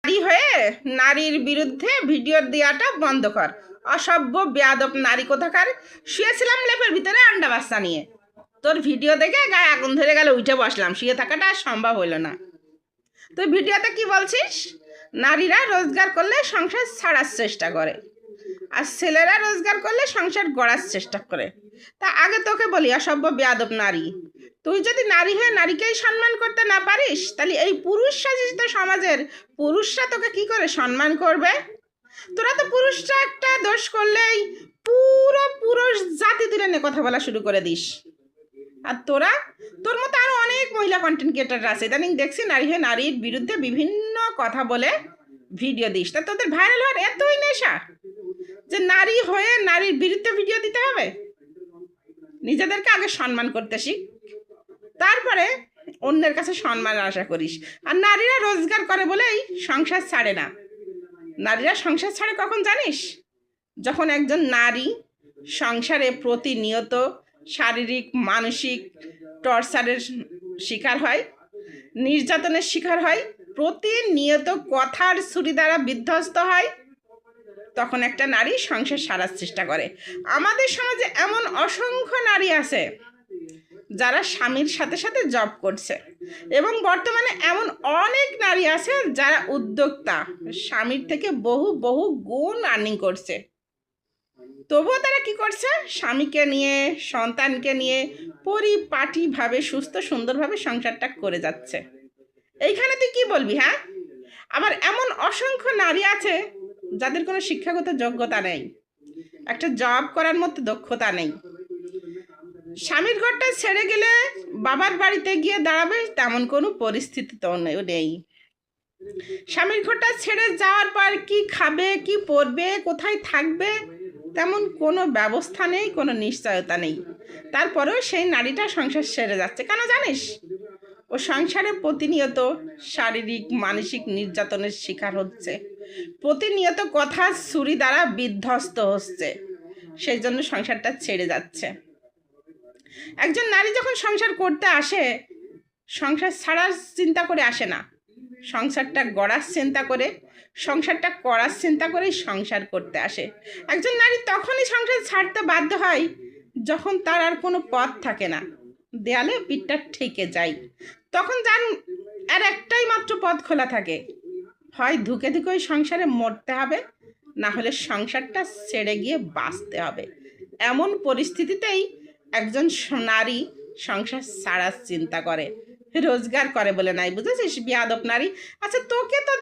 নারী হয়ে নারীর বিরুদ্ধে ভিডিও দেওয়াটা বন্ধ কর। অসভ্য বেয়াদব নারী কোথাকার। শুয়েছিলাম লেপের ভিতরে আন্ডা বাচ্চা নিয়ে, তোর ভিডিও দেখে গায়ে আগুন ধরে গেল, উঠে বসলাম, শুয়ে থাকাটা আর সম্ভব হইল না। তুই ভিডিওতে কি বলছিস? নারীরা রোজগার করলে সংসার ছাড়ার চেষ্টা করে, আর ছেলেরা রোজগার করলে সংসার গড়ার চেষ্টা করে। তা আগে তোকে বলি, অসভ্য বেয়াদব নারী, তুই যদি নারী হয়ে নারীকেই সম্মান করতে না পারিস, তাহলে এই পুরুষ সাজিত সমাজের পুরুষরা তোকে কি করে সম্মান করবে? তোরা তো পুরুষরা একটা দোষ করলেই পুরো পুরুষ জাতি তুলে নিয়ে কথা বলা শুরু করে দিস। আর তোর মতো আরো অনেক মহিলা কন্টেন্ট ক্রিয়েটার আছে, ইদানিং দেখছি নারী হয়ে নারীর বিরুদ্ধে বিভিন্ন কথা বলে ভিডিও দিস। তা তোদের ভাইরাল হওয়ার এতই নেশা যে নারী হয়ে নারীর বিরুদ্ধে ভিডিও দিতে হবে? নিজেদেরকে আগে সম্মান করতে শিখ, তারপরে অন্যের কাছে সম্মান আশা করিস। আর নারীরা রোজগার করে বলেই সংসার ছাড়ে না। নারীরা সংসার ছাড়ে কখন জানিস? যখন একজন নারী সংসারে প্রতিনিয়ত শারীরিক মানসিক টর্চারের শিকার হয়, নির্যাতনের শিকার হয়, প্রতিনিয়ত কথার ছুরি দ্বারা বিধ্বস্ত হয়, তখন একটা নারী সংসার সারার চেষ্টা করে। আমাদের সমাজে এমন অসংখ্য নারী আছে যারা স্বামীর সাথে সাথে জব করছে, এবং বর্তমানে এমন অনেক নারী আছে যারা উদ্যোক্তা, স্বামীর থেকে বহু বহু গুণ আর্নিং করছে। তবুও তারা কি করছে? স্বামীকে নিয়ে, সন্তানকে নিয়ে পরিপাটিভাবে সুস্থ সুন্দরভাবে সংসারটা করে যাচ্ছে। এইখানে তুই কি বলবি? হ্যাঁ, আবার এমন অসংখ্য নারী আছে যাদের কোনো শিক্ষাগত যোগ্যতা নেই, একটা জব করার মতো দক্ষতা নেই, স্বামীর ঘরটা ছেড়ে গেলে বাবার বাড়িতে গিয়ে দাঁড়াবে তেমন কোনো পরিস্থিতি তো নেই। স্বামীর ঘরটা ছেড়ে যাওয়ার পর কি খাবে, কি পরবে, কোথায় থাকবে, তেমন কোনো ব্যবস্থা নেই, কোনো নিশ্চয়তা নেই। তারপরেও সেই নারীটা সংসার সেরে যাচ্ছে কেন জানিস? ও সংসারে প্রতিনিয়ত শারীরিক মানসিক নির্যাতনের শিকার হচ্ছে, প্রতিনিয়ত কথা ছুরি দ্বারা বিধ্বস্ত হচ্ছে, সেই জন্য সংসারটা ছেড়ে যাচ্ছে। একজন নারী যখন সংসার করতে আসে, সংসার ছাড়ার চিন্তা করে আসে না, সংসারটা গড়ার চিন্তা করে, সংসারটা করার চিন্তা করেই সংসার করতে আসে। একজন নারী তখনই সংসার ছাড়তে বাধ্য হয় যখন তার আর কোনো পথ থাকে না, দেয়ালে পিঠটা ঠেকে যায়। তখন আর একটাই মাত্র পথ খোলা থাকে, হয় ধুকে ধুকে ওই সংসারে মরতে হবে, না হলে সংসারটা ছেড়ে গিয়ে বাঁচতে হবে। এমন পরিস্থিতিতেই একজন নারী সংসার ছাড়ার চিন্তা করে, রোজগার করে বলে নাই, বুঝেছিস বেয়াদব নারী? আচ্ছা, তোকে তো